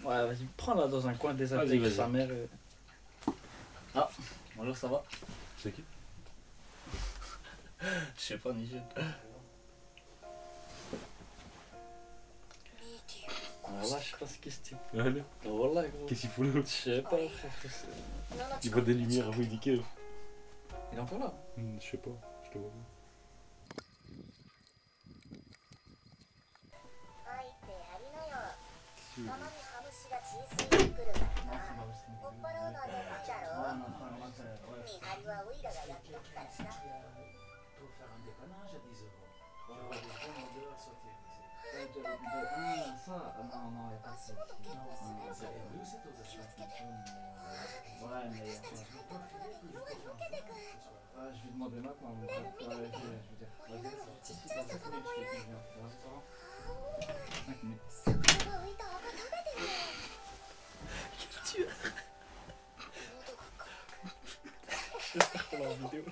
Ouais, vas-y, prends-la dans un coin, désintègre sa mère. Ah, bonjour, ça va? C'est qui? Je sais pas, Nigel. Voilà, je sais pas ce qu'il se dit. Voilà, gros. Qu'est-ce qu'il fout là? Je sais pas, frère. Il voit des lumières à vous indiquer. Il est encore là? Je sais pas, je te vois pas. Je vais demander maintenant. Qu'est-ce que tu as? J'espère qu'on a en vidéo.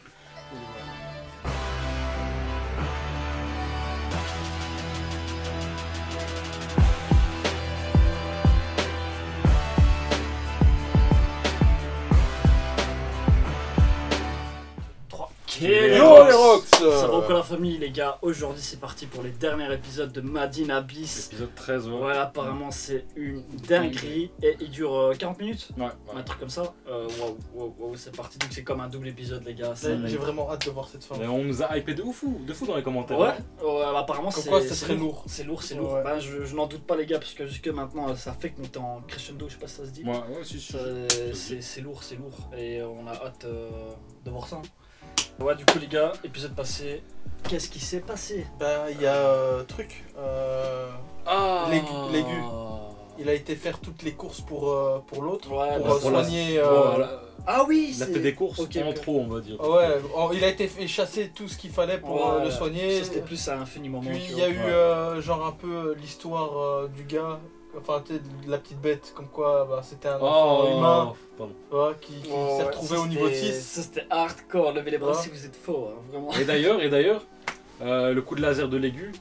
Yo les Rocks! Ça va encore la famille les gars, aujourd'hui c'est parti pour les derniers épisodes de Made in Abyss. Épisode 13, ouais. Ouais, apparemment c'est une dinguerie et il dure 40 minutes, Ouais, un truc comme ça. Waouh, c'est parti, donc c'est comme un double épisode les gars. J'ai vraiment hâte de voir cette fin. Mais on nous a hypé de fou dans les commentaires. Ouais, apparemment Comme c'est quoi, ça serait lourd. C'est lourd. Ouais. Ben, je n'en doute pas les gars, parce que jusque maintenant ça fait que nous t'es en crescendo, je sais pas si ça se dit. Ouais, si. C'est lourd, et on a hâte de voir ça. Ouais, du coup les gars, épisode passé, qu'est-ce qui s'est passé? Bah, il y a truc. Légu. Il a été faire toutes les courses pour l'autre, Ouais, pour pour soigner. Voilà. Ah oui, Il a fait des courses Ok. en trop, on va dire. Ouais, il a été fait chasser tout ce qu'il fallait pour le soigner. Ça, c'était plus à un fini moment. Puis tu il y a vois. eu genre un peu l'histoire du gars, enfin tu sais, de la petite bête, comme quoi bah, c'était un enfant humain Pardon. qui s'est retrouvé au niveau 6. Ça c'était hardcore, levez les bras Ouais. si vous êtes faux, hein, vraiment. Et d'ailleurs, le coup de laser de l'aigu,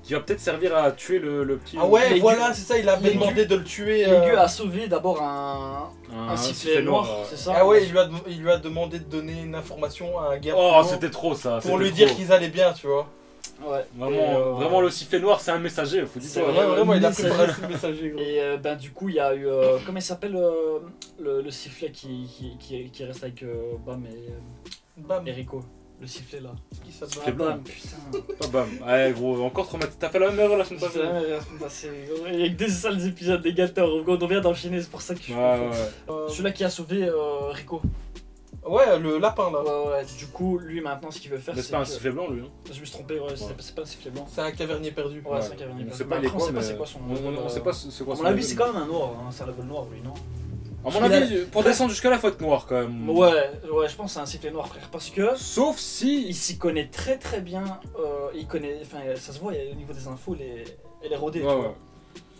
qui va peut-être servir à tuer le petit. Ah ouais, Légu- voilà, c'est ça, il avait Légu- demandé de le tuer. Légu a sauvé d'abord un sifflet noir, c'est ça? Ah ouais, il lui a demandé de donner une information à un gars Oh, c'était trop ça. pour lui c'était dire trop. qu'ils allaient bien, tu vois. Ouais. Vraiment, le sifflet noir, c'est un messager, faut dire C'est ça. vrai. Vraiment, il a messager. préparé le messager, gros. Et ben du coup il y a eu, comment il s'appelle le sifflet qui reste avec Bam Bam, et Rico? Le sifflet là. qui ça Sifflet va? blanc. Bam, putain. Ah, bam. Ouais, gros, encore traumatisé. T'as fait la même erreur la semaine passée. Il y a que deux sales épisodes des gars, on vient d'enchaîner, c'est pour ça que je Ouais. Celui-là qui a sauvé Rico. Ouais, le lapin là. Ouais, du coup, lui maintenant, ce qu'il veut faire, Mais c'est. c'est pas un que- sifflet blanc, lui. Je me suis trompé, ouais, c'est pas un sifflet blanc. C'est un cavernier perdu. Ouais, c'est un cavalier. On sait pas il est Après, on quoi, sait pas mais c'est quoi son on sait pas c'est quoi À son mon avis, level. c'est quand même un noir, hein, c'est un level noir, lui, non? À mon avis, pour descendre jusqu'à là, faut être noir quand même. Ouais, je pense que c'est un sifflet noir, frère, parce que. Sauf si. Il s'y connaît très bien, il connaît, enfin ça se voit au niveau des infos, elle est rodée, tu vois.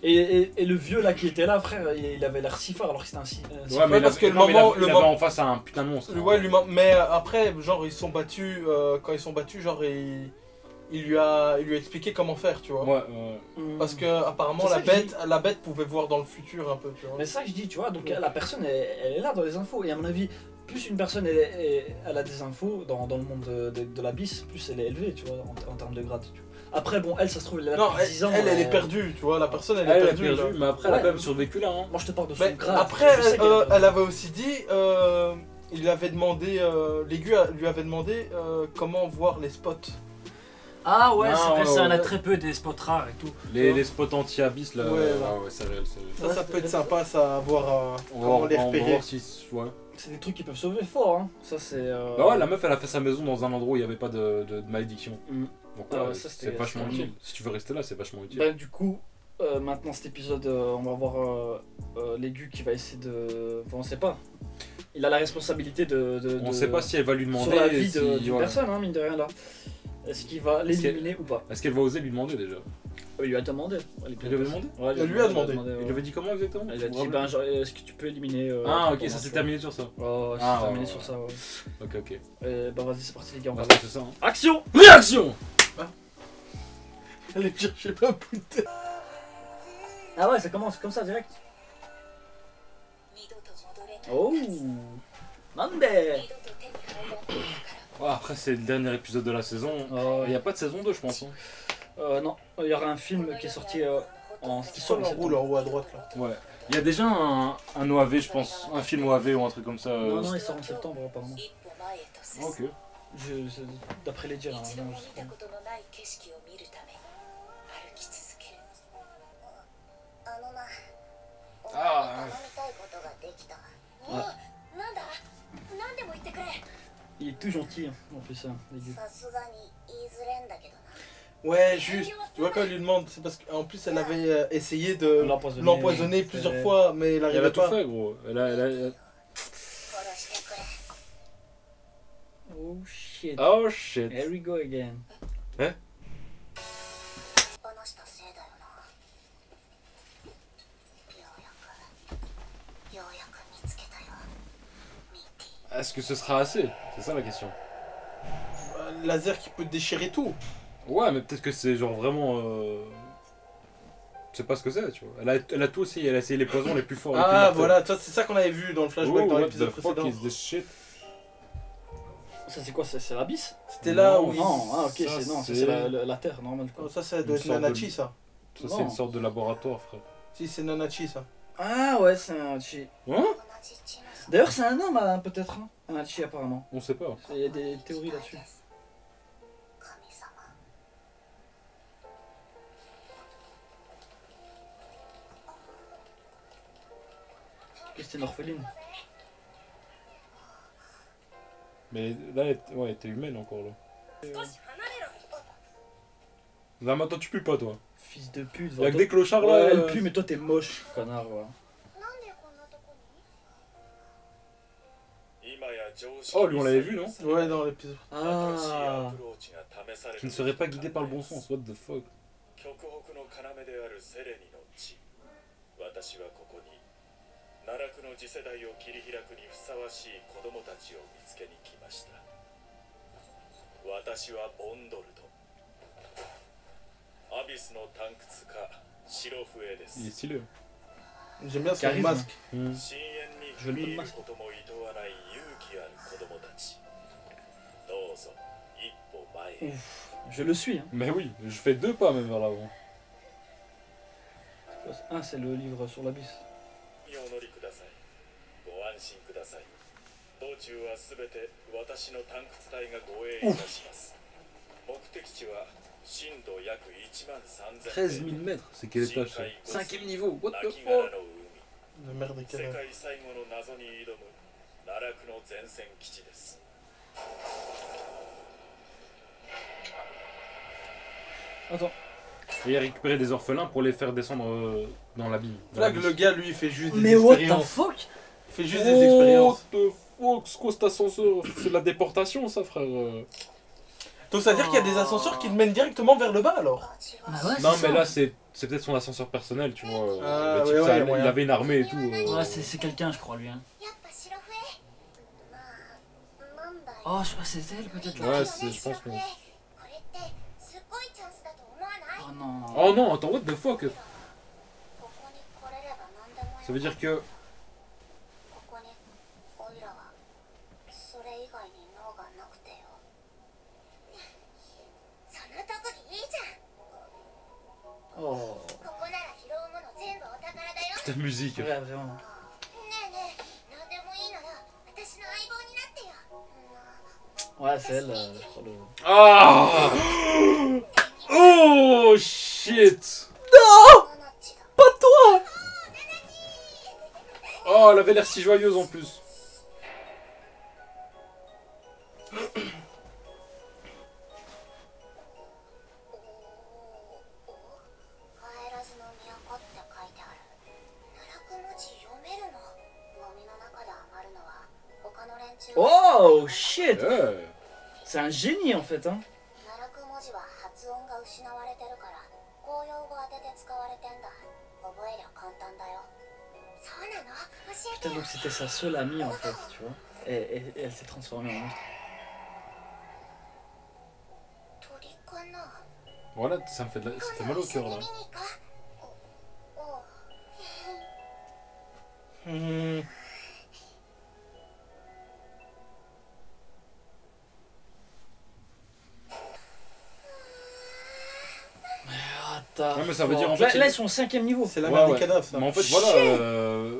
Et le vieux là qui était là, frère, il avait l'air si fort alors que c'était un si. Ouais, mais parce que le non, mais moment- il le avait moment- en face un putain de monstre. Ouais, mais après, genre, ils se sont battus. Quand ils sont battus, genre, il lui a expliqué comment faire, tu vois. Ouais. Parce que apparemment C'est ça que la bête pouvait voir dans le futur un peu, tu vois. Mais c'est ça que je dis, tu vois, donc la personne elle est là dans les infos, et à mon avis, plus une personne elle a des infos dans le monde de l'abysse, plus elle est élevée, tu vois, en termes de grade. Tu vois. Après, bon, elle, ça se trouve, elle est là Non, depuis 10 ans. elle est perdue, tu vois. La personne, elle est Elle est perdue. là. perdue, mais après, elle a Ouais. quand même survécu là. Hein. Moi, je te parle de son Mais grade. après, je sais qu'elle est perdue. elle avait aussi dit, il lui avait demandé, l'aigu lui avait demandé comment voir les spots. Ah ouais, Non, c'est vrai, ouais, ça en a ouais. très peu des spots rares et tout. Les spots anti-abyss là. Ouais, Ouais, c'est réel. Ça, ça peut être sympa, ça, à voir On comment les va repérer. voir si. Ouais. C'est des trucs qui peuvent sauver fort, hein. Ça, c'est. Bah ouais, la meuf elle a fait sa maison dans un endroit où il n'y avait pas de malédiction. Mm. Donc Ah ouais, ouais, ça, c'est c'était vachement cool. utile. Si tu veux rester là, c'est vachement utile. Bah, du coup, maintenant cet épisode, on va voir l'aigu qui va essayer de. Enfin, on sait pas. Il a la responsabilité de. On sait pas si elle va lui demander. Sur la vie si- d'une ouais. personne, hein, mine de rien là. Est-ce qu'il va l'éliminer ou pas? Est-ce qu'elle va oser lui demander déjà? Il lui a demandé. Il lui avait demandé? Ouais, Elle lui a demandé. ouais. Il lui avait dit comment exactement? Il a dit, ben, genre, est-ce que tu peux éliminer. Ah ok, ton ça s'est enfant. terminé sur ça. Ouais, Ah, c'est terminé ouais, sur ouais. ça, ouais. Ok. Bah, vas-y, c'est parti, les gars, on va Bah, c'est ça. Hein. Action! Réaction! Elle est chercher ma bouteille. Ah ouais, ça commence comme ça direct. Oh, Mande. Ouais, après, c'est le dernier épisode de la saison. Il n'y a pas de saison 2, je pense. Hein. Non, il y aura un film qui est sorti qui sort Sur en le roule septembre. en haut à droite là. Ouais. Il y a déjà un OAV, je pense. Un film OAV ou un truc comme ça. Non, non, il sort en septembre apparemment. Ok. D'après les dires, hein, non, je sais pas. Ah, Ouais. Il est tout gentil hein, en plus, hein, les gars. Ouais, juste. Tu vois quand elle lui demande, c'est parce qu'en plus elle avait essayé de L'empoisonner, l'empoisonner oui. plusieurs C'est- fois, mais elle elle n'arrivait a tout pas. fait, gros. Oh shit. Oh shit. Here we go again. Est-ce que ce sera assez? C'est ça la question. Un laser qui peut déchirer tout. Ouais, mais peut-être que c'est genre vraiment. Je sais pas ce que c'est, tu vois. Elle a tout essayé, elle a essayé les poisons les plus forts. les plus Ah mortels. voilà, ça, c'est ça qu'on avait vu dans le flashback Oh, dans what l'épisode the fuck précédent. is this shit? Ça c'est quoi? C'est l'abysse? C'était là Non, où Non, ah ok, Ça, ça c'est- c'est la terre normale Oh, quoi. ça doit Une être sorte de- Nanachi ça. Ça, c'est Non. une sorte de laboratoire, frère. Si, c'est Nanachi ça. Ah ouais, c'est un chi. Hein? D'ailleurs, c'est un homme hein, peut-être, hein, un chi apparemment. On sait pas. Il y a des théories là-dessus. Que c'était une orpheline. Mais là, elle était humaine encore, là. Là, maintenant, tu pues pas, toi. Fils de pute. Y'a que toi- des clochards, là. Ouais, elle pue, mais toi t'es moche, connard. Ouais. Oh, lui, on l'avait vu, non? Ouais, dans l'épisode. Ah. Tu ne serais pas guidé par le bon sens, what the fuck? 極北の要であるセレニの地、私はここに奈落の次世代を切り開くにふさわしい子供たちを見つけに来ました。私はボンドルド、アビスの探掘家白笛で Il est す。 stylé. J'aime bien son Charisme. masque. Hmm. 深淵にJe le 踏み入る masque. ことも厭わない勇気ある子供たち。どうぞ一歩前へ。 Je le suis. Hein. Mais oui, je fais 2 pas même vers l'avant. Un, c'est le livre sur l'abysse. お乗りください。ご安心ください。道中はすべて私の探掘隊が護衛いたします。目的地は深度約13000 13 000 mètres, c'est quel étage ça? 5ème niveau, what 亡 the き殻 fuck? の La merde 海。 de 世 Canada. 界最後の謎に挑む奈落の前線基地です。 Attends. Et récupérer des orphelins pour les faire descendre dans l'abîme. dans Flag, l'abysse. le gars, lui, il fait juste des Mais what the expériences. fuck? Il fait juste des expériences. What the fuck, c'est quoi cet ascenseur? C'est de la déportation, ça, frère. Donc ça veut dire qu'il y a des ascenseurs qui le mènent directement vers le bas alors. Bah ouais, Non, c'est mais ça. là, c'est peut-être son ascenseur personnel, tu vois. Ah, Le type, ouais, ça, ouais, moyen. il avait une armée et tout. Ouais, c'est quelqu'un, je crois, lui. Hein. Oh, je crois que c'est elle, peut-être là. Ouais, je pense que. Oh non. Oh non, attends, what the fuck? Ça veut dire que. Oh. Putain, musique. Ouais, vraiment. Ouais, c'est elle, je crois. Le... Ah! Oh shit! Pas toi. Oh, elle avait l'air si joyeuse en plus. Oh shit! Ouais. C'est un génie en fait, hein. Putain, donc c'était sa seule amie en fait, tu vois. Et elle s'est transformée en monstre. Voilà, ça me fait mal au cœur là. Hmm. Ouais, mais ça veut dire, en fait, là, ils sont au 5ème niveau. C'est la Ouais, merde ouais. des cadavres, ça. Mais en fait, voilà,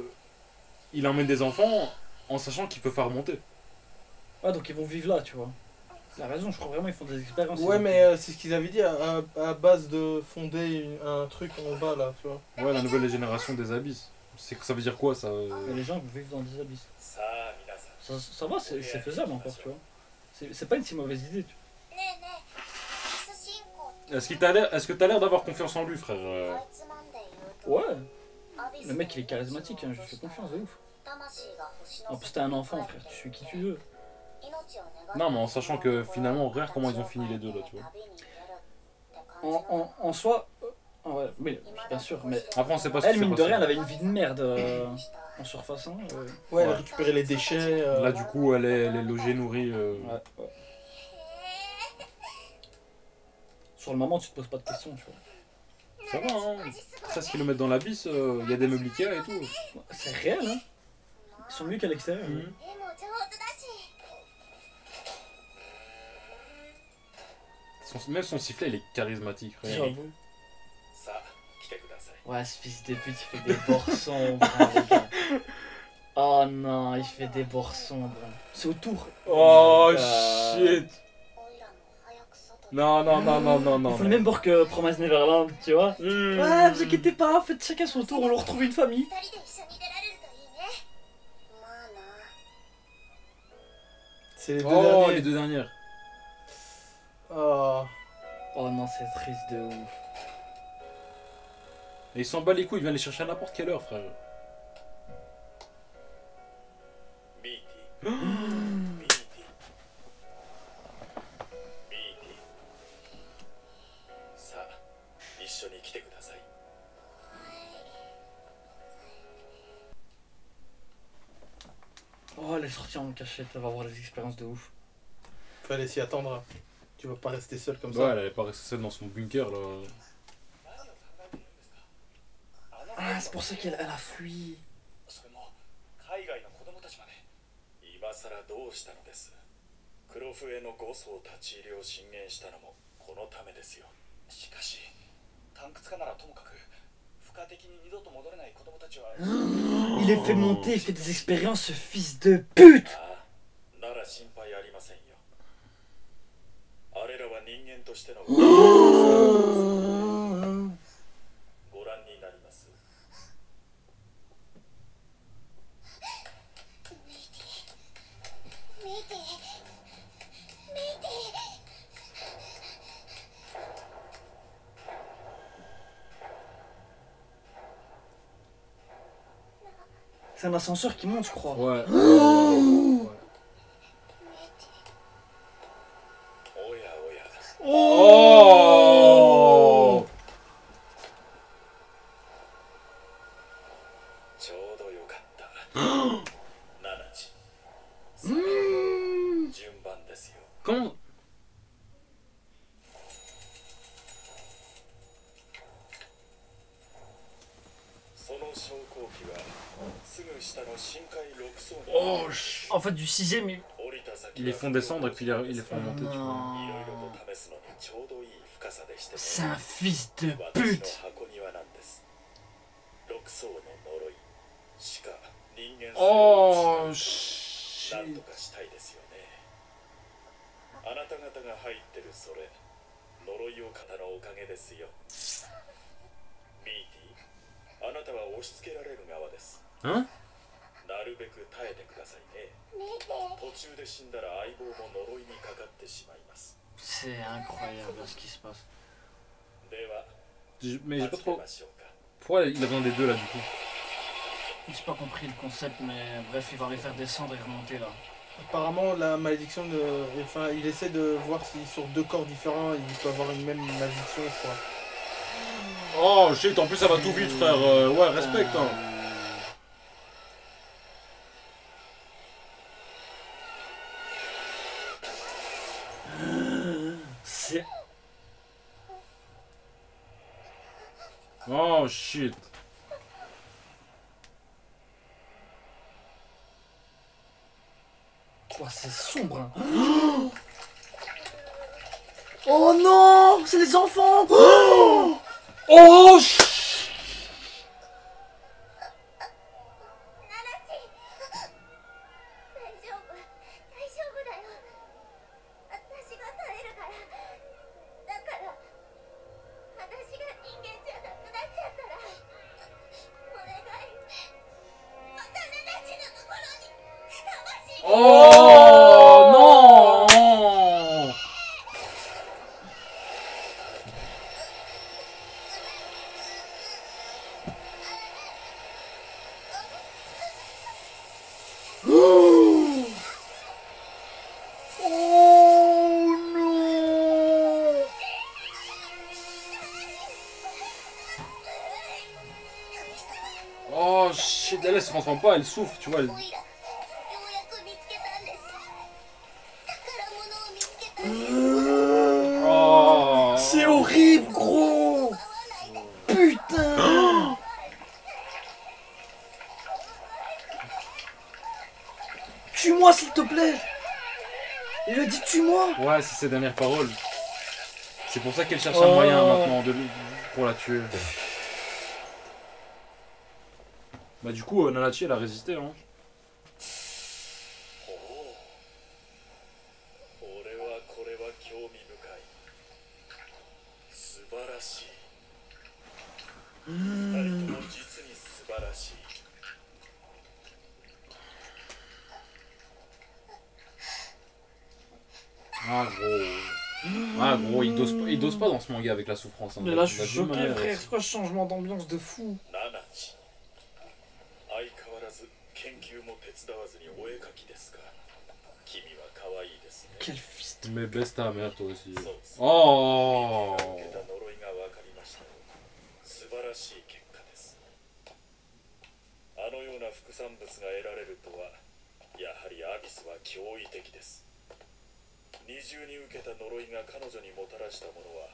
il emmène des enfants en sachant qu'il peut faire remonter. Ouais, donc ils vont vivre là, tu vois. T'as raison, je crois vraiment ils font des expériences. Ouais, ils- mais c'est ce qu'ils avaient dit à base de fonder un truc en bas, là, tu vois. Ouais, la nouvelle génération des abysses. Ça veut dire quoi ça Mais les gens vont vivre dans des abysses. さあ皆さん Ça va, c'est faisable encore, tu vois. C'est pas une si mauvaise idée, tu Est-ce que t'as l'air d'avoir confiance en lui, frère vois. Ouais, le mec il est charismatique, hein, je lui fais confiance de ouf. En plus, t'es un enfant, frère, tu suis qui tu veux. Non, mais en sachant que finalement, regarde comment ils ont fini les deux là, tu vois. En soi, ouais, mais bien sûr, mais Après, on sait pas ce qui elle, s'est mine de passé. rien, elle avait une vie de merde en surface. Hein, Ouais, elle a Ouais. récupéré les déchets. Là, du coup, elle est logée, nourrie. Ouais, ouais. Sur le moment, tu te poses pas de questions, tu vois. Ça va, hein. 13 km dans l'abysse, il y a des meubles Ikea et tout. C'est réel, hein. Ils sont mieux qu'à l'extérieur. Mhm. Même son sifflet, il est charismatique. Hein. Regarde. J'avoue. さあ来てください Ouais, ce fils de pute, il fait des borsons, les gars. Oh non, il fait des borsons, bro. C'est autour. Oh Euh, shit. Non, non, non, non, non, Il non. faut le même bord que Promise Neverland, tu vois. Mmh. Ouais, vous inquiétez pas, faites chacun son tour, on leur retrouve une famille. C'est les deux Oh, derniers. les deux dernières. Ah. Oh non, c'est triste de ouf. Et il s'en bat les couilles, il vient les chercher à n'importe quelle heure, frère. ミーティミーティミーティさあ一緒に来てください Oh, elle est sortie en cachette, elle va avoir des expériences de ouf. Fallait s'y attendre. Tu vas pas rester seul comme Ouais, ça. elle allait pas rester seule dans son bunker là. Ah, c'est pour ça qu'elle a fui. それも海外の子供たちまで今さらどうしたのです黒笛の5層立ち入りを進言したのもこのためですよしかしtan窟家ならともかく付加的に二度と戻れない子供たちは Il les fait monter, il fait des expériences, ce fils de pute. ああなら心配ありませんよあれらは人間としてのご覧になります C'est un ascenseur qui monte, je crois. Ouais. おやおや Oh ちょうどよかったナナチ順番ですよ Comment. その昇降機はすぐ下の深海6層に Oh shit. En fait, du 6ème, il... 降りた先 Ils les font descendre et puis ils les font monter, tu vois. いろいろ Non. と試すのにちょうどいい深さでして C'est un fils de 私 pute. の箱庭なんです6層の呪いしか人間性 Oh を shit. なんとかしたいですよねあなた方が入ってるそれ呪いを方のおかげですよミーティあなたは押し付けられる側です Hein? なるべく耐えてくださいね途中で死んだら相棒も呪いにかかってしまいます C'est incroyable ce qui se passe. では Mais j'ai pas 始め trop. ましょうか Pourquoi il a besoin des deux là du coup? J'ai pas compris le concept, mais bref, il va les faire descendre et remonter là. Apparemment, la malédiction de. Enfin, il essaie de voir si sur deux corps différents, il peut avoir une même malédiction, je crois. Oh shit, en plus ça va tout vite, frère. Ouais, respecte. Hein. C'est... Oh shit. Ouah, c'est sombre. Hein. Oh non, c'est les enfants. Oh Oh non. Oh shit, elle se transforme pas, elle souffre, tu vois. Oh. C'est horrible, gros. Putain. Tue-moi, s'il te plaît. Il a dit tue-moi. Ouais, c'est ses dernières paroles. C'est pour ça qu'elle cherche un moyen maintenant pour la tuer. Bah du coup, Nanachi elle a résisté hein. 俺はこれは興味深い。素晴らしい。二人とも実に素晴らしい。 Ah gros. Ah gros, il dose pas dans ce manga avec la souffrance. Hein. Mais là, je suis Du mal, choqué, frère. C'est quoi ce changement d'ambiance de fou? ナナチ。相変わらず研究も手伝わずにお絵描きですか。君は可愛いですね。 Quel fils de... Mais baisse ta mère toi aussi. そうです。 Oh. 受けた呪いが分かりました。素晴らしい結果です。あのような副産物が得られるとは、やはりアビスは驚異的です。二重に受けた呪いが彼女にもたらしたものは、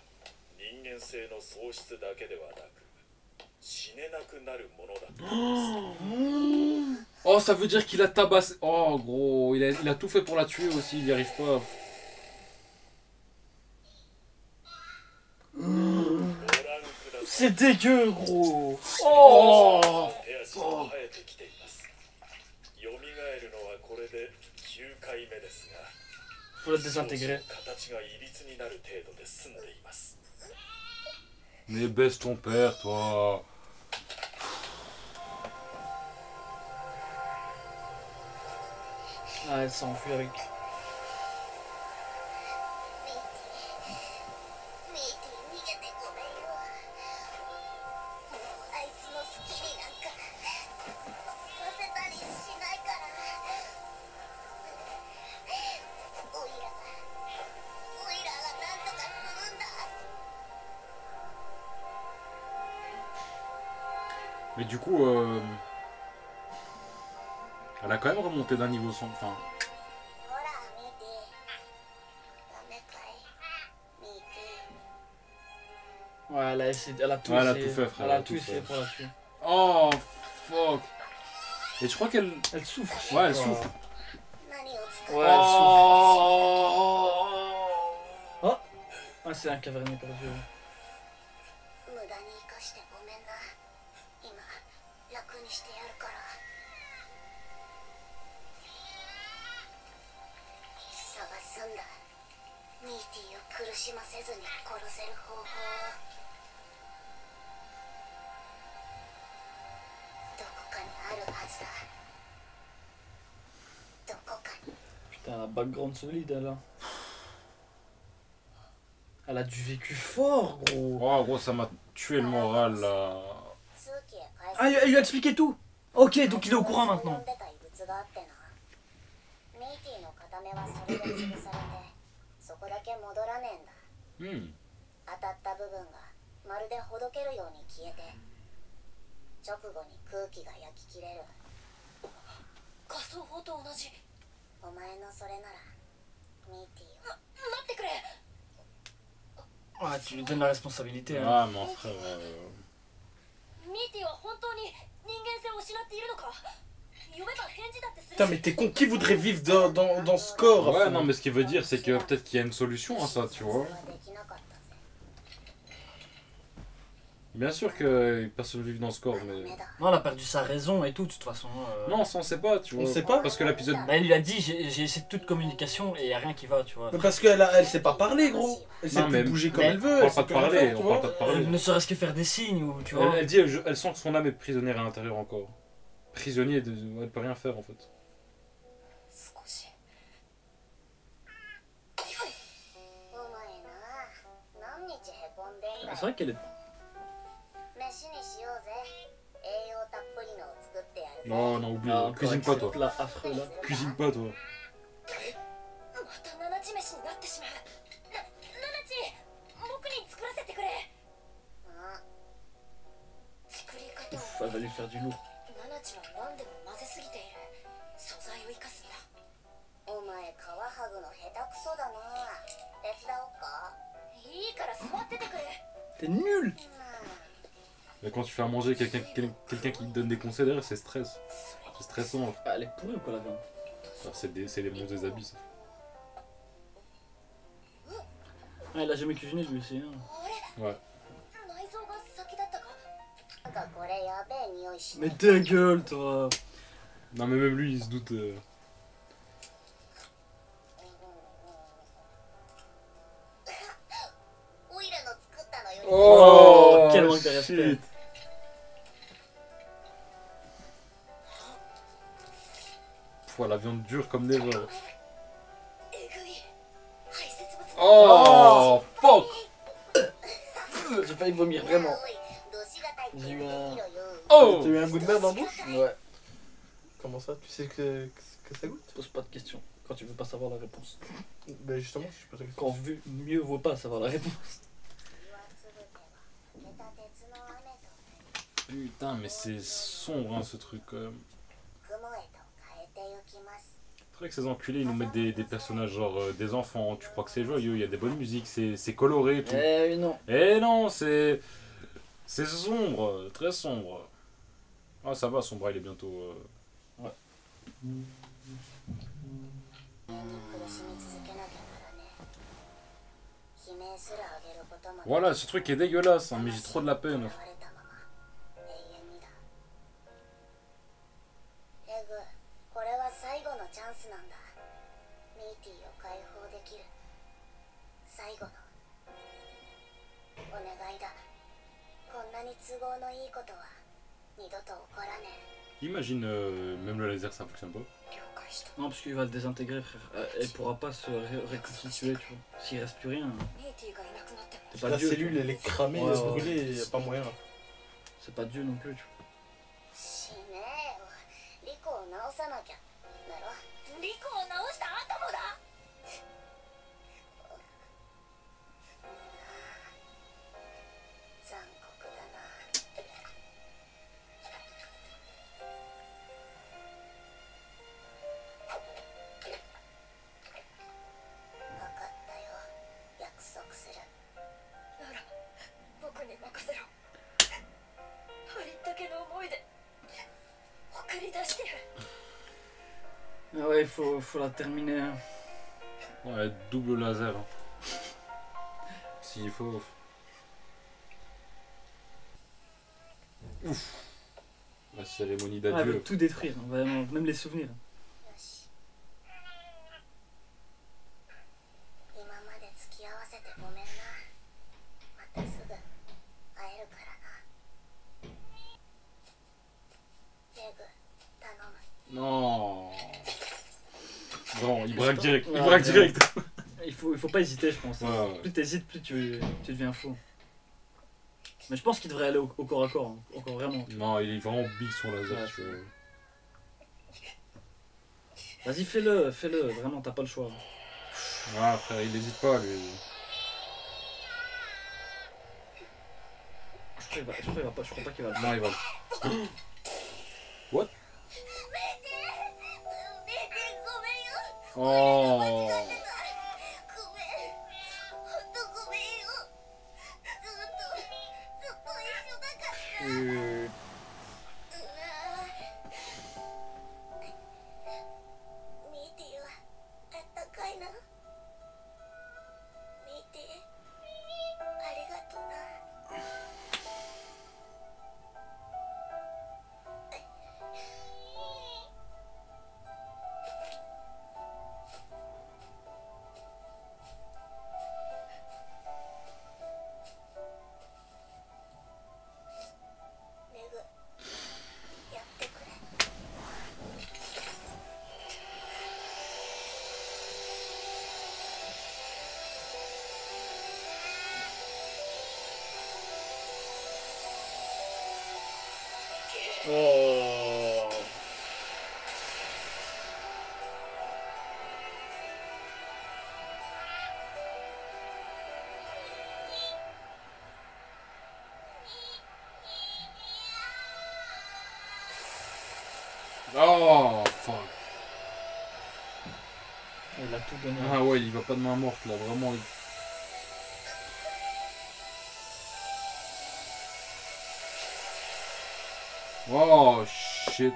人間性の喪失だけではなく、死ねなくなるものだったんです。 Oh, ça veut dire qu'il a tabassé. Oh gros, il a tout fait pour la tuer aussi, il n'y arrive pas. C'est dégueu, gros. Oh. 手足が生えてきています。蘇るのはこれで9回目ですが、 Faut la désintégrer. 形がいびつになる程度で済んでいます。 Mais baisse ton père, toi. Ah, elle s'enfuit avec. Mais du coup, elle a quand même remonté d'un niveau sans. Enfin, Ouais, elle a essayé, elle a tout Ouais, elle a essayé. tout fait, frère, Elle a tout essayé fait. pour la tuer. oh fuck. Et je crois qu'elle. Elle souffre. Ouais, elle souffre. Ouais, elle souffre. Oh. Ah, c'est un caverneux perdu. 無駄に生かしてごめんな。今楽にしてやるから。探すんだ。ミーティーを苦しませずに殺せる方法を。どこかにあるはずだ。どこかに。 Putain, un background solide, elle a. Elle a du vécu fort, gros. Oh gros, ça m'a tué le moral là. Ah, elle lui a expliqué tout. Ok, donc il est au courant maintenant. ミーティーの片目はそれで潰されて、そこだけ戻らねえんだ。 Hmm. 当たった部分がまるでほどけるように消えて、直後に空気が焼き切れる。仮想法と同じ。お前のそれならミーティーを。待ってくれ。 Ouais, tu lui donnes la responsabilité. Hein. Ah, mon frère. ミーティーは本当に人間性を失っているのか。Putain, mais t'es con, qui voudrait vivre dans ce corps? Ouais, non, mais ce qu'il veut dire, c'est que peut-être qu'il y a une solution à ça, tu vois. Bien sûr que personne ne vit dans ce corps, mais. Non, elle a perdu sa raison et tout, de toute façon. Non, ça on sait pas, tu vois. On sait pas. Parce que l'épisode. Bah, elle lui a dit, j'ai essayé toute communication et y a rien qui va, tu vois. Mais parce qu'elle sait pas parler, gros. Elle sait Non, plus mais- bouger comme mais- elle veut. On elle parle pas de sait plus rien parler, faire, tu on parle vois. pas de parler. Ne serait-ce que faire des signes ou tu vois. Elle dit, elle sent que son âme est prisonnière à l'intérieur encore. Prisonnier, elle peut rien faire en fait. 少しお前な何日へこんでんだよ C'est vrai qu'elle est. 飯にしようぜ栄養たっぷりのを作ってやるぜ Non, non, oublie. Ah, Cuisine pas toi. Là, affreux là. Cuisine pas toi. また七地飯になってしまう七地僕に作らせてくれ作り方 Ouf, elle va lui faire du lourd. 七地は何でも混ぜすぎている素材を生かすんだお前皮剥ぐの下手くそだな手伝おうかいいから座っててくれ T'es nul. Mais quand tu fais à manger quelqu'un qui te donne des conseils derrière, c'est stress. C'est stressant. Ah, elle est pourrie ou quoi la viande? C'est les mondes des abysses. Ah, il a jamais cuisiné lui aussi. Hein. Ouais. 内臓が先だったかなんかこれやべえ匂いし Mais ta gueule toi. Non, mais même lui, il se doute. オイラの作ったのより Oh, quel manque de respect. Pff, la viande dure comme never. えぐい排泄物 Oh, fuck. J'ai failli vomir vraiment. おいどしがたいってj'ai eu でき un- ろよ Oh. T'as eu un goût de merde en bouche? Ouais. Comment ça? Tu sais que ça goûte? Pose pas de questions quand tu veux pas savoir la réponse. Ben justement, je sais pas. Quand mieux vaut pas savoir la réponse. 火はつぶては負けた鉄の雨と Putain, mais c'est sombre hein, ce truc quand même. 雲へと変えてゆきます C'est vrai que ces enculés ils nous mettent des personnages genre des enfants, tu crois que c'est joyeux, il y a des bonnes musiques, c'est coloré et tout. Eh oui, non. Eh non, c'est sombre, très sombre. Ah ça va, son bras il est bientôt... 苦しみ続けなきゃならね悲鳴すら上げることも Voilà, ce truc est dégueulasse, hein, mais j'ai trop de la peine. 囚われたまま永遠にだレグこれは最後のチャンスなんだミーティーを解放できる最後のお願いだこんなに都合のいいことは二度と起こらねえ Imagine, même le laser ça fonctionne pas. 了解した Non, parce qu'il va le désintégrer, frère. Elle pourra pas se reconstituer, tu vois. S'il reste plus rien, メイティがいなくなっても c'est pas La Dieu. tu cellule, vois. elle est cramée, Ouais, ouais. brûlée, y a pas moyen. C'est pas Dieu non plus, tu vois. 死ねえよリコを治さなきゃだろリコを直した後もだ残酷だな分かったよ約束するなら僕に任せろありったけの思いで送り出してやる Ah ouais, faut la terminer. Hein. Ouais, double laser. Hein. S'il faut... Ouf. La cérémonie Ah, elle d'adieu. veut tout détruire, hein, vraiment, même les souvenirs. よし今まで付き合わせてごめんなまたすぐ会えるからなレグ頼む Non. Vraiment, il braque direct. Il Ouais, braque ouais. direct. Il faut pas hésiter, je pense. Ouais, ouais. Plus t'hésites, plus tu deviens fou. Mais je pense qu'il devrait aller au corps à corps, hein. Encore vraiment. Non, il est vraiment big son laser. Ouais, tu vois. Vas-y, fais-le, vraiment, t'as pas le choix. Ouais, frère, il hésite pas, lui. Je crois pas qu'il va le faire. Non, il va. What? メイティごめんよ Oh. ごめんほんとごめんよずっと一緒だから Euh, Oh. Oh, fuck. Il a tout donné. Ah ouais, il va pas de main morte là, vraiment. Oh shit.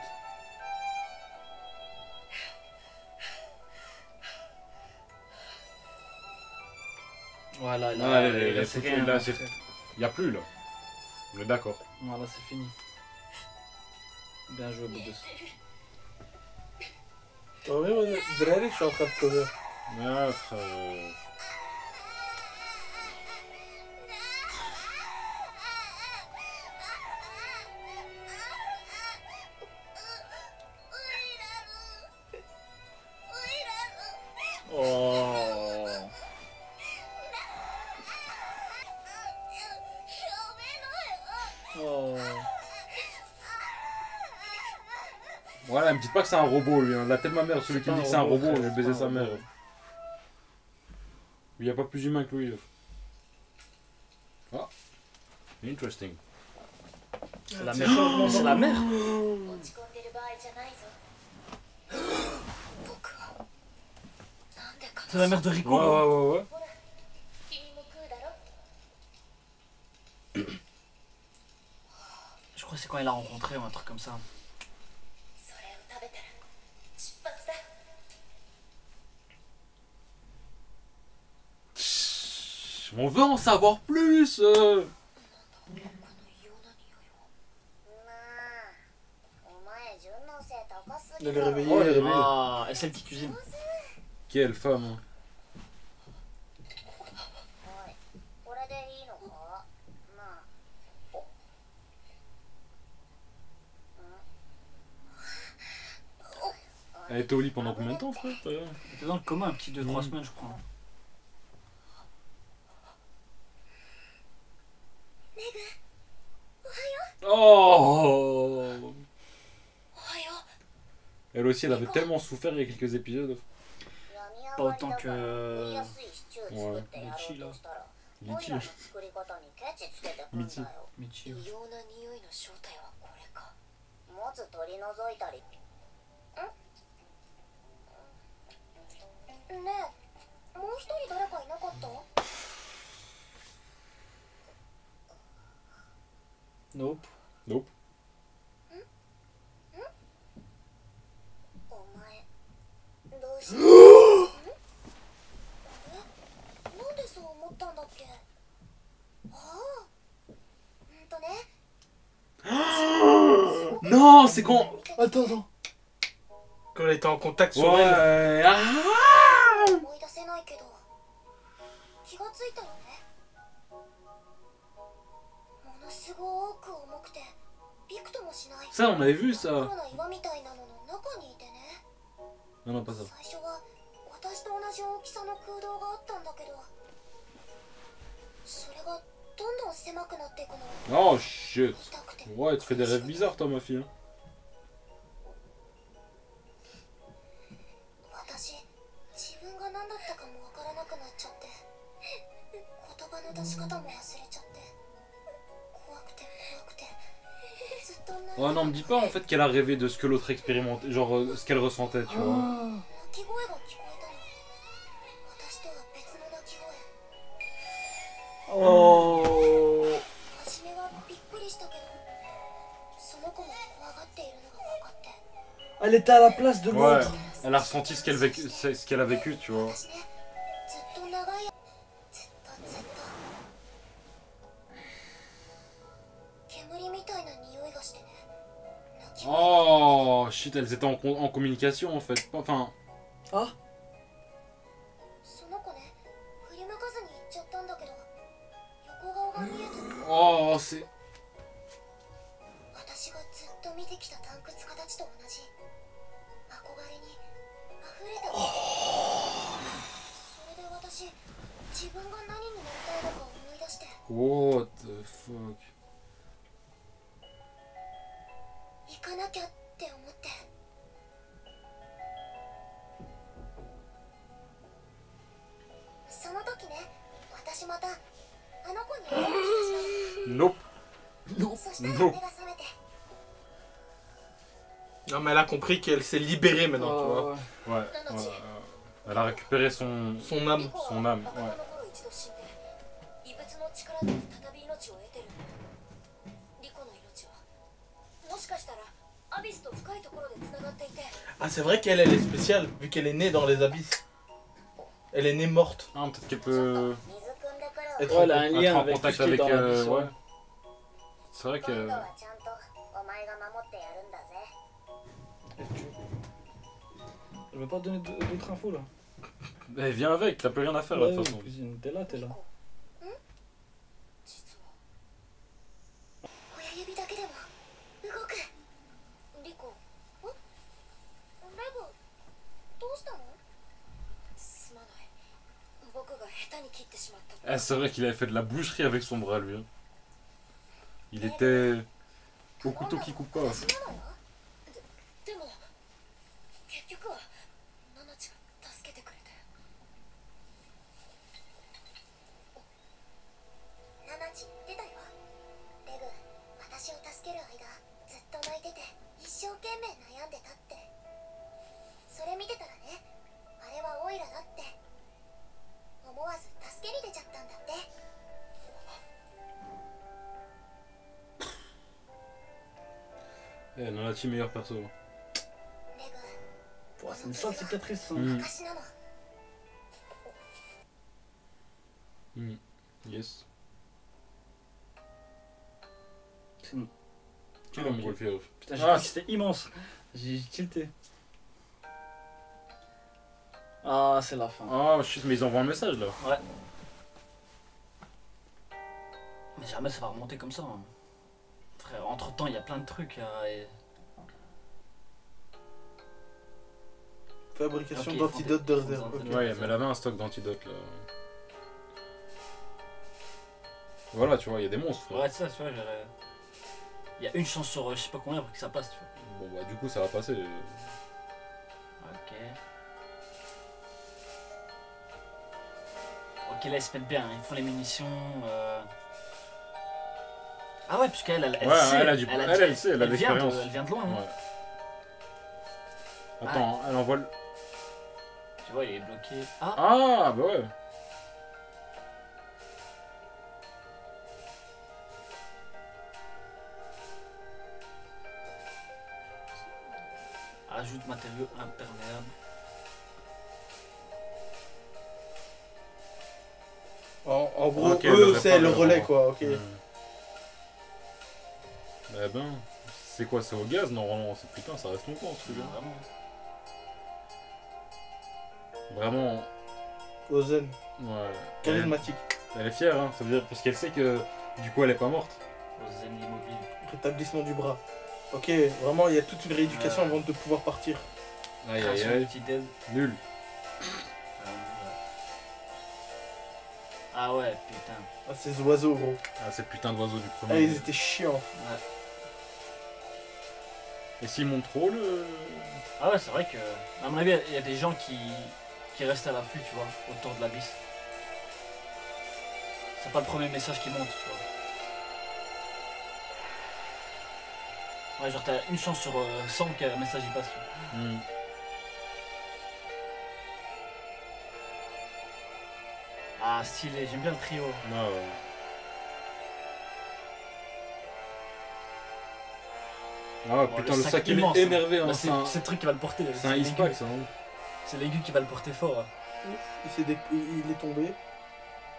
Voilà, il Ouais, a, il a reste foutu, rien là, à c'est- faire. Y a plus là. On est d'accord. Voilà, c'est fini. Bien joué, Boudous. Oh, oui, ouais, Drake, je suis en train de pleurer. Ouais, frère. Oh. Oh. Voilà, me dites pas que c'est un robot lui. Hein. La tête de ma mère, celui qui me dit que c'est un robot, frère, je vais c'est baiser pas sa un mère. robot. Il n'y a pas plus humain que lui. Ah, interesting. C'est la mère. C'est la mère. 落ち込んでる場合じゃないぞ。僕はなんでか C'est la mère de Rico. Ouais, ouais, ouais, ouais. ほら、君も食うだろ。 Je crois que c'est quand il a rencontré ou un truc comme ça. それを食べたら出発だ。 On veut en savoir plus. この異様な匂いは。まあ、お前順応性高すぎ Il だ est ろ。 réveillé, Oh, il est réveillé. Ah, et celle qui cuisine. Quelle femme. Hein. おい、これでいいのか？まあ。お。Elle était au lit pendant combien de temps, frère Il était dans le coma un petit 2-3 semaines, je crois. Oh. おはよ Elle aussi, elle avait tellement souffert il y a quelques épisodes. Pas autant que. Ouais. Litchi. 作り方にケチつけてくんだよ。 Michi. う異様な匂いの正体はこれか。まず取り除いたり。ん？ねえ、もう一人誰かいなかった？ Nope. Nope. お前、どうして？なんでそう思ったんだっけ？ああ、ね。 Non, c'est quand. Attends, attends. Quand elle était en contact sur elle. Ouais. Ah. 思い出せないけど、気がついたよね。ものすごく重くて、びくともしない。 Ça, on avait vu 真 ça. っ黒な岩みたいなのの中にいてね。 Non, non, pas ça. 最初は私と同じ大きさの空洞があったんだけど、それがどんどん狭くなっていくの。 Oh shit. 痛くて Ouais, tu fais des rêves bizarres, toi, ma fille. 私、自分が何だったかもわからなくなっちゃって、言葉の出し方も忘れちゃって、怖くて怖くて、ずっと泣いて Oh non, me dis pas en fait qu'elle a rêvé de ce que l'autre expérimentait, genre ce qu'elle ressentait, tu vois. 泣き声が聞こえたの。私とは別の泣き声。 Oh. 初めはびっくりしたけど、その子も怖がっているのが分かって。 Elle était à la place de Ouais, l'autre. elle a ressenti ce qu'elle a vécu, tu vois. 私ね、ずっと長いずっと煙みたいな匂いがしてね。泣き声 Oh shit, elles étaient en communication en fait. Enfin, Ah. その子ね、振り向かずに行っちゃったんだけど、横顔が見えた。 oh, c'est. 私がずっと見てきたタンクツ形と同じ憧れに溢れた。それで私、自分が何になりたいのか思い出して。 What the fuck? きゃって思って。その時ね、私またあの子に会える気が Nope. したの。そしたら目が覚めて。 Non, mais elle a compris qu'elle s'est libérée maintenant, tu vois. Ouais. Elle a récupéré son Son âme. リコは son âme. 若者 Ouais. の頃一度死んで、異物の力で再び命を得てるんだ。リコの命はもしかしたらアビスと深いところでつながっていて。 Ah, c'est vrai qu'elle, elle est spéciale, vu qu'elle est née dans les abysses. Elle est née morte. Ah, peut-être qu'elle peut 水汲んでくるわ。 être Ouais, elle a un être lien en avec tout contact ce qui est avec. dans la vie, Ouais. C'est vrai 今 que. 度はちゃんとお前が守ってやるんだぜ。 Je vais pas te donner d'autres infos là. Eh, viens avec, t'as plus rien à faire là de toute façon. Cuisine, t'es là, t'es là. 実は親指だけでも動く。リコ、レゴ、どうしたの？すまない。僕が下手に切ってしまった。 Ah, c'est vrai qu'il avait fait de la boucherie avec son bras lui. Hein. Il était au couteau qui coupe pas. 私なのよ。でも結局はナナちが助けてくれて。ナナち言ってたよ。レグ、私を助ける間ずっと泣いてて一生懸命悩んでたって。それ見てたらね、あれはオイラだって思わず助けに出ちゃったんだって。 Eh, Nanachi meilleur perso. レグ、 Pouah, c'est une sale cicatrice ça. Mm. 証なの。 Yes. C'est une- Quel homme ok. Golfier. Putain, j'ai Ah, cru que c'était immense. J'ai tilté. Ah, c'est la fin. Ah, shit, mais ils envoient un message là. Ouais. Mais jamais ça va remonter comme ça. Hein. Frère, entre temps, il y a plein de trucs. Fabrication Ok, d'antidotes de ils font des- réserve. ils font Ok. des- Ouais, mais elle avait un stock d'antidotes là. Voilà, tu vois, il y a des monstres. Frère. Ouais, c'est ça, tu vois. Il y a une chance sur je sais pas combien pour que ça passe, tu vois. Bon, bah, du coup, ça va passer. Ok. Ok, là ils se mettent bien, ils font les munitions. Ah ouais, puisqu'elle elle Ouais, sait, elle a du- elle sait, elle a de vient l'expérience. elle vient de loin. Hein. Ouais. Attends, elle envoie le. Tu vois, il est bloqué. Ah, Ah, bah ouais. ajoute matériaux imperméables. En gros, Ok, eux, le c'est le répare, relais le quoi, ok. Eh ben, c'est quoi, c'est au gaz normalement? C'est putain, ça reste longtemps ce truc là. Vraiment. Vraiment, Ozen, ouais. charismatique. Elle est fière, hein, ça veut dire, parce qu'elle sait que du coup elle est pas morte. Aux zen immobiles. Rétablissement du bras. Ok, vraiment, il y a toute une rééducation avant de pouvoir partir. Aïe aïe Création aïe, d'outils d'aide. nul. Ah ouais, putain. Ah, ces oiseaux, gros. Ah, ces putains d'oiseaux du Ah, premier. ils étaient chiants. Ouais. Et s'ils montent trop le. Ah ouais, c'est vrai que, à mon avis, il y a des gens qui restent à l'affût, tu vois, autour de l'abysse. C'est pas le premier message qui monte, tu vois. Ouais, genre t'as une chance sur 100 qu'un message y passe. Tu vois. Hmm. Ah, stylé, j'aime bien le trio. Ah ouais. Ah Bon, putain, le le sac sac il immense, est hein. énervé, hein. Bah, C'est c'est le truc qui va le porter. un l'aigu. Eastpack ça. Hein. C'est l'aigu qui va le porter fort. Hein. Il est tombé.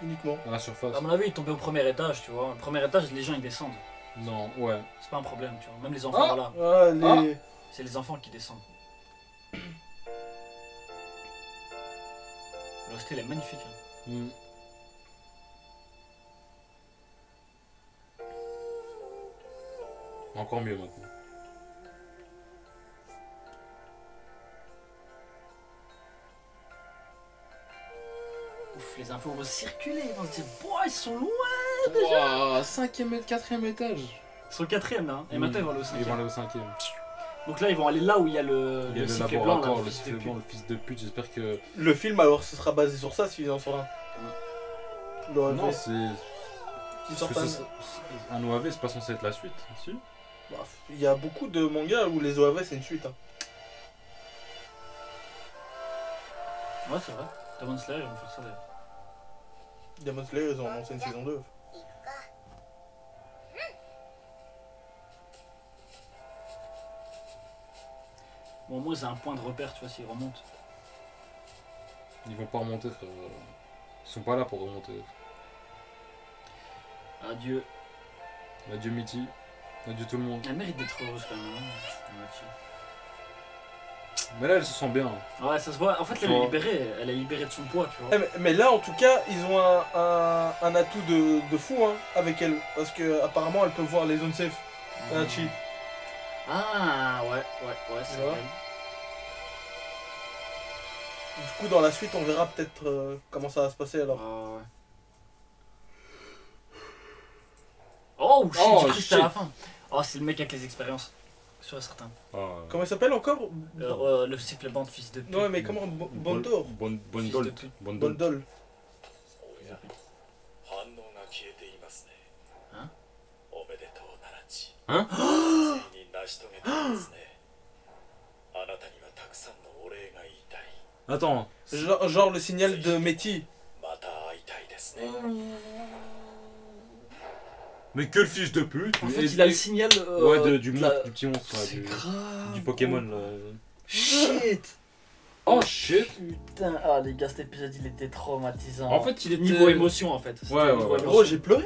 Uniquement. À la surface. À mon avis, il est tombé au premier étage, tu vois. Au premier étage, les gens ils descendent. Non, ouais. C'est pas un problème, tu vois. Même les enfants, voilà. Ah, les... C'est les enfants qui descendent. Le hostel est magnifique. Hein. Hmm. Encore mieux maintenant. Ouf, les infos vont circuler, ils vont se dire, boah, ils sont loin. Wow, 5ème et 4ème étage. Ils sont au 4ème là, hein. Et maintenant ils vont aller au Ils vont 5ème. aller au 5ème. Donc là, ils vont aller là où il y a le Il y a le sifflet blanc, là, laboratoire, le le fils de sifflet pute. blanc, le fils de pute, j'espère que... Le film, alors, ce sera basé sur ça s'ils en sont là. L'OAV. Non, c'est... Qui parce sortent que un- un OAV, c'est pas censé être la suite, si? Bah, il y a beaucoup de mangas où les OAV c'est une suite. Hein. Ouais, c'est vrai. Demon Slayer, ils vont faire ça d'ailleurs. Demon Slayer, ils ont annoncé une saison 2. 行くか。 Bon, au moins, c'est un point de repère, tu vois, s'ils remontent. Ils vont pas remonter, frère. Ils sont pas là pour remonter. Adieu. Adieu Mitty. Adieu tout le monde. Elle mérite d'être heureuse quand même, hein, Moitié. Mais là, elle se sent bien. Ouais, ça se voit. En fait, Tu elle est vois. libérée. Elle est libérée de son poids, tu vois. Mais là, en tout cas, ils ont un atout de fou hein, avec elle. Parce que apparemment, elle peut voir les zones safe. Nachi. Ah, ouais, c'est Tu vois. vrai. Du coup, dans la suite, on verra peut-être comment ça va se passer alors. Ah, ouais. Oh, shit, Oh, j'ai cru que c'était à shit. la fin. Oh, c'est le mec avec les expériences. Sûr et certain. Comment il s'appelle encore Le sifflet bande, fils de pute. Non, mais comment Bondor Bonne Fils de pute. Bondol. おや反応が消えていますねんおめでとうナナチんついに成し遂げていますねあなたにはたくさんのお礼が言いたい Attends. Genre le signal de Métis. また会いたいですね Mais quel fils de pute. En fait, Et- il a le et- signal. Ouais, du de monstre, la- du petit monstre, là, C'est grave. du Pokémon, là. Shit. Oh shit. Putain, ah les gars, cet épisode il était traumatisant. En fait, il était... niveau émotion en fait. C'était Ouais, niveau ouais. émotion. Gros, j'ai pleuré.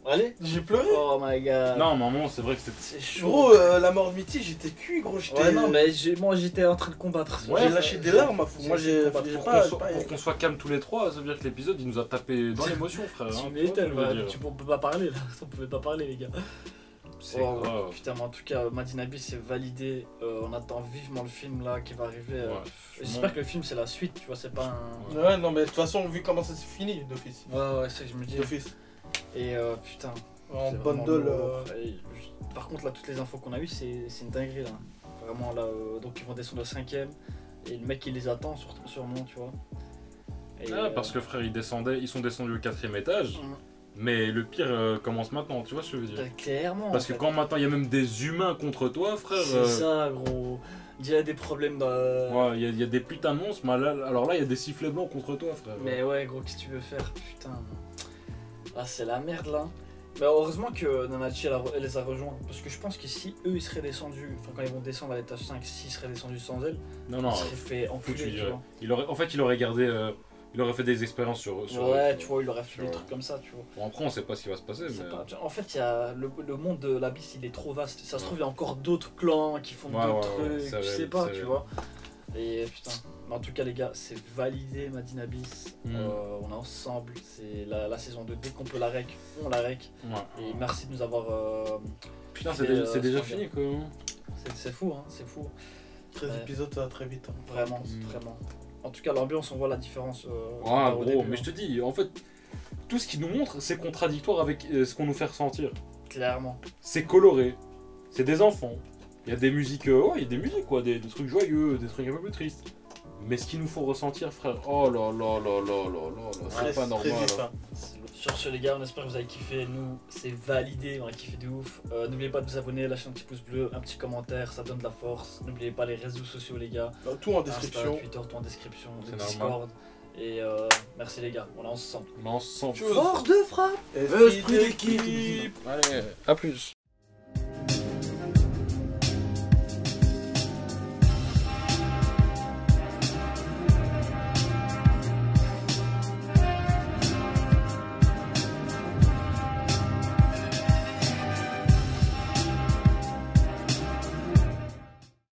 Allez. J'ai pleuré. Oh my god. Non, maman, c'est vrai que c'était... C'est chaud. Gros, la mort de Métis, j'étais cuit, gros. J'étais. Ouais, non, mais moi j'étais en train de combattre. Ouais, J'ai lâché des larmes, à fou. Moi, j'ai Pour pas. qu'on soit calme tous les trois, ça veut dire que l'épisode, il nous a tapé dans l'émotion, frère. Tu hein, m'étonnes, vois ce que je veux ouais, dire. on peut pas parler là. On pouvait pas parler, les gars. C'est Oh, grave. putain, mais en tout cas, Madinabi c'est validé. On attend vivement le film là qui va arriver. Ouais. J'espère que le film c'est la suite, tu vois, c'est pas un. Ouais, non, mais de toute façon, vu comment ça s'est fini, d'office. Ouais, c'est ce que je me dis. D'office. Et putain. En c'est vraiment bundle. lourd. Et par contre, là, toutes les infos qu'on a eues, c'est une dinguerie là. Vraiment là, donc ils vont descendre au 5ème. Et le mec il les attend sûrement, tu vois. Et, Ah, parce que frère, ils sont descendus au 4ème étage, mais le pire commence maintenant, tu vois ce que je veux dire. clairement. Parce en que fait. quand maintenant il y a même des humains contre toi, frère. C'est ça, gros. Il y a des problèmes dans. Ouais, il y a des putains de monstres, mais là, alors là il y a des sifflets blancs contre toi, frère. Mais ouais, gros, qu'est-ce que tu veux faire, putain. Ah, c'est la merde là. Mais heureusement que Nanachi elle les a rejoints. Parce que je pense que si eux ils seraient descendus, enfin quand ils vont descendre à l'étage 5, s'ils seraient descendus sans elle, Non, ils non, seraient fait foutu, enculer, tu vois. en fait, il aurait gardé. Il aurait fait des expériences sur. Ouais, tu vois, il aurait fait sur- des trucs comme ça, tu vois. Bon, après, on sait pas ce qui va se passer, C'est mais. pas- En fait, il y a le monde de l'abysse, il est trop vaste. Ça se trouve, il y a encore d'autres clans qui font Ouais, d'autres ouais, ouais, trucs, c'est tu vrai, sais pas, c'est tu vrai. vois. Et putain, mais en tout cas, les gars, c'est validé, Madine Abyss. Mm. On est ensemble, c'est la saison 2. Dès qu'on peut la rec, on la rec. Ouais. Et merci de nous avoir. Putain, fait, c'est déjà ce fini, quoi. C'est fou, hein, c'est fou. 13 Ouais. épisodes, ça va très vite. Hein. Vraiment, Mm. vraiment. En tout cas, l'ambiance, on voit la différence. Ah, au gros, début, mais hein. je te dis, en fait, tout ce qu'il nous montre, c'est contradictoire avec ce qu'on nous fait ressentir. Clairement. C'est coloré, c'est des enfants. Il y a des musiques, ouais, il y a des musiques, quoi, des trucs joyeux, des trucs un peu plus tristes. Mais ce qu'il nous faut ressentir, frère, oh là là là là là là là, c'est pas normal. vif, hein. hein. Sur ce, les gars, on espère que vous avez kiffé. Nous, c'est validé, on a kiffé de ouf. N'oubliez pas de vous abonner, lâcher un petit pouce bleu, un petit commentaire, ça donne de la force. N'oubliez pas les réseaux sociaux, les gars. Tout en Insta, description. Twitter, tout en description, C'est le normal. Discord. Et merci les gars, on est ensemble. Mais on se sent Chose. Force de frappe. Esprit d'équipe. Allez, à plus.